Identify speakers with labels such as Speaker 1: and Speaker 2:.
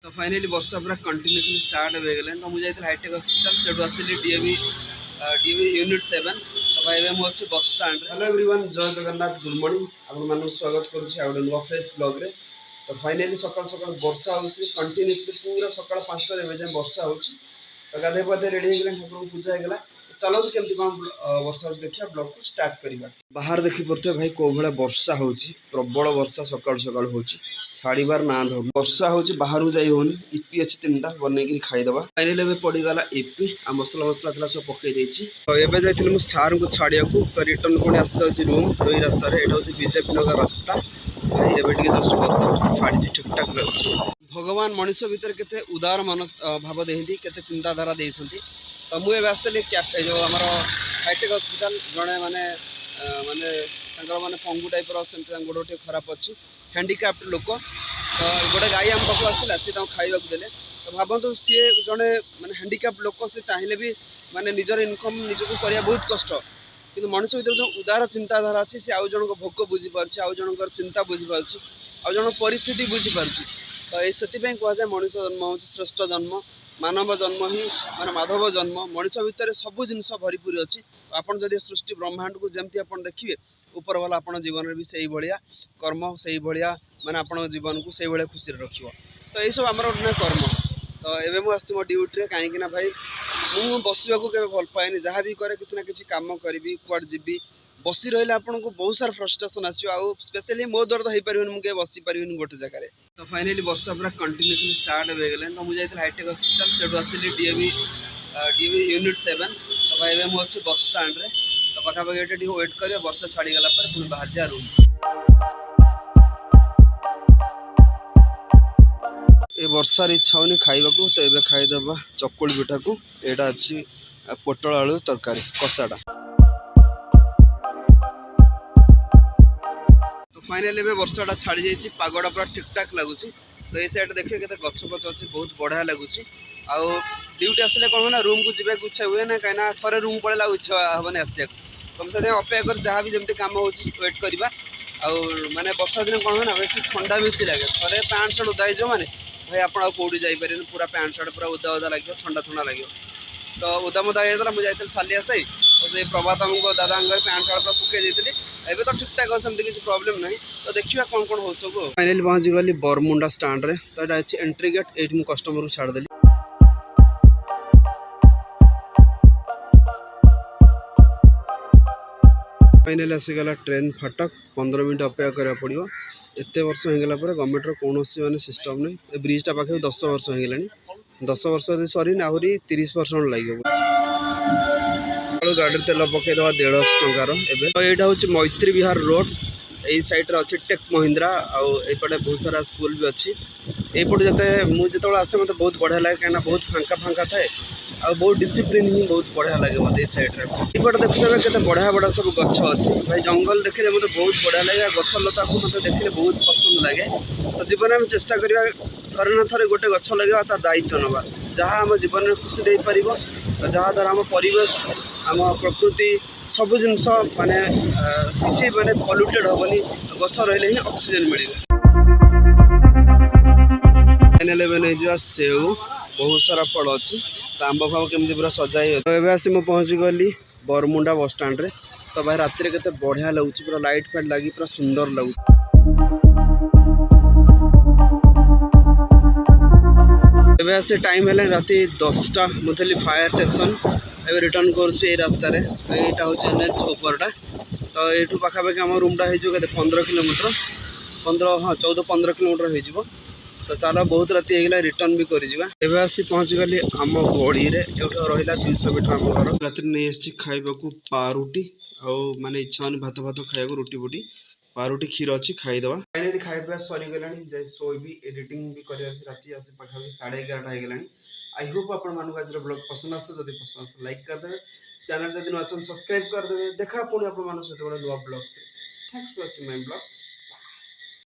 Speaker 1: तो फाइनली वर्षा पूरा continuously start हो गले तो मुझे हाईटेक हॉस्पिटल से आसली डीएवी यूनिट 7 तो भाई मुझे बस स्टाण्ड। हेलो एवरीवन, जय जगन्नाथ, गुड मॉर्निंग। आप स्वागत करुँचे फ्रेश ब्लॉग रे। तो फाइनली सकाल सकाल वर्षा हो कंटिन्यूसली पूरा सकाल 5टा जाए वर्षा हो। तो गाधे पाधे रेडी हो ठाकुर पूजा होगा। चलो केमती कौन वर्षा हो देखिए ब्लॉग को स्टार्ट करवा। बाहर देखी पड़े भाई कौ भाया वर्षा हो प्रबल वर्षा सकाल सकाल हो छाड़बार ना धर वर्षा हो बाहर जाई होनी। इपी अच्छी 3टा बनई खाईदे। फाइनली पड़गला इपी आ मसला मसला था सब पकई तो एवं जाइए सार को छाड़िया तो रिटर्न पुणी आसी जाऊँगी रूम यही रास्तार। यहाँ हूँ बीजेपी नगर रास्ता। भाई एवं जस्ट वर्षा वर्षा छाड़ी ठीक ठाक लगुच। भगवान मनीष भीतर के उदार मन भाव देती के चिंताधारा देती। तो मुझे आसती जो आम हाईटेक हॉस्पिटल जड़े माने माने माने पंगु टाइप गोड़ टे खराब अच्छी हैंडिक्राफ्ट लोक। तो गोटे गाई आम पाक आसला सी खावा देले। तो भावतु सी जड़े माने हैंडिक्राफ्ट लोक से चाहिए भी माने निजर इनकम निजक करवा बहुत कष्ट। कि मनुष्य भर जो उदार चिंताधारा अच्छी सी आउ जन भोक बुझीपार आउ जनकर चिंता बुझीपार आउ जन परिस्थिति बुझीपार। तो ये कहुए मनुष्य जन्म हूँ श्रेष्ठ जन्म। मानव जन्म ही माने माधव जन्म। मनुष्य भितर सब जिनस भरपूर अच्छी। तो आपड़ जदि सृष्टि ब्रह्मांड को जमती आप देखिए ऊपर वाला आप जीवन में भी से भाया कर्म से भाया माने आप जीवन को से भाया खुशी रखिए। तो यही सब आम कर्म। तो ये मुझे मो ड्यूटी कहीं भाई मुझे बसवा को भल पाए जहाँ भी करे किसी ना किसी कम करी कुआड जी बसी रही आपन को बहुत सारा फ्रस्ट्रेशन आसो। स्पेशली मो दर्द हो पारे मुझे बसी पारे गोटे जगह। तो फाइनली वर्षा पूरा कंटिन्यूसली स्टार्ट हो गले तो मुझे हाईटेक हॉस्पिटल से आसली डीएवी यूनिट 7 तो भाई मुझे बस स्टाण्ड रे। तो पाखापाखि ये वेट कर वर्षा छाड़ीगला पुणी बाहर जा रूम। ये वर्षार इच्छा होनी खाइबा को। तो ये खाईदे चकुली पिठा को। यहाँ अच्छी पोटल आलू तरकारी कषाटा। तो फाइनली वर्षाटा छाड़ी जाइए पागटा पूरा ठीक ठाक लगुच। तो ये साइड देखिए के गछ पछ अच्छी बहुत बढ़िया लगुच। आउ ड्यूटी आसले कौन ना रूम को जीवा इच्छा हुए ना कहीं थे रूम पड़ेगा इच्छा हेनी आसा। तुम से अपेक्षा कर जहाँ भी जमी कम हो वेट करवा। आउ माने वर्षा दिन कौन है ना बेस ठंडा बेसी लगे। थे पैंट सार्ट उदा हो मैंने भाई आप कौटी जापर पूरा पैंट सार्ट पूरा उदा उदा लगे ठंडा ठंडा लगे। तो उदा मुदा होता मुझे जाइए सालिया साई तो से प्रभात दादा पैंट सार्ट पूरा सुखे जाइए। एबे तो ठीक ठाक अच्छे किसी प्रॉब्लम नहीं। तो देखिए कौन कौन हो सब। फाइनली पहुँची गली बरमुंडा स्टाण्ड रे। तो यहाँ अच्छी एंट्री गेट ये कस्टमर को छाड़देली। फाइनली आसीगला ट्रेन फाटक 15 मिनट अपेक्षा करा पड़ो। एत वर्ष होगा गवर्नमेंट कौन मानने सिस्टम नहीं। ब्रिजटा पाखे 10 वर्ष होगा 10 वर्ष सरी आहरी 30 वर्ष लगे। गाड़ी तेल पकईदे 150 टंकार। तो यहाँ हूँ मैत्री विहार रोड यही सैड्रे अच्छी टेक महिंद्रा आउटे बहुत सारा स्कूल भी अच्छी। यपटे जो आसे मत बहुत बढ़िया लगे कहीं बहुत फांका फांका थाए आ बहुत डिसिप्लिन ही बहुत बढ़िया लगे मत ये सैड्रे। ये देखुए के बढ़िया बढ़िया सब गछ अच्छी भाई जंगल देखने मत बहुत बढ़िया लगे। गछ लता को मत देखने बहुत पसंद लगे। तो जीवन में चेष्टा करवा थे ना थे गोटे गछ लगे तार दायित्व नवा जहाँ आम जीवन में खुशी दे पार जहाँ द्वारा आम परिवेश आम प्रकृति सब जिनस माने किसी माने पल्यूटेड हेनी गछ रही ही ऑक्सीजन मिले। फाइनल नहीं सेव बहुत सारा फल अच्छी। तो आंब फाम केमती पूरा सजाई। तो ये आसी पहुँची गली बरमुंडा बस स्टाण्ड रे। तो भाई राति के बढ़िया लगुच पूरा लाइट फाइट लगी पूरा सुंदर लगुच। एवं आसे टाइम है राति 10टा मुझे फायर स्टेशन एवं रिटर्न करुचे रास्तार। तो यहाँ हूँ NH उपरटा। तो ये पाखापाखि आम रूमटा हो 15 किलोमीटर 14-15 किलोमीटर हो। तो चलो बहुत राति होगा रिटर्न भी कर आसी पहुँची गली आम गड़ी रे। रहा 200 मीटर आम घर। राति नहीं आसी खाइबा पारुटी माने इच्छा होनी भात भात खाइबा रुटी बुटी पारुटी क्षीर अच्छी खाईदे। फाइनली खाଇବା सरीगला जाए शोबी एडिटिंग भी कर राति आसी पाखापाखि 11:30 होगा। आई होप आपण मानक आज ब्लॉग पसंद आसो। जब पसंद आस लाइक करदे चैनल जब नुआ सब्सक्राइब करदे। देखा पुणी आप सहित गोटे नुआ ब्लॉग से। Thanks for watching my blogs.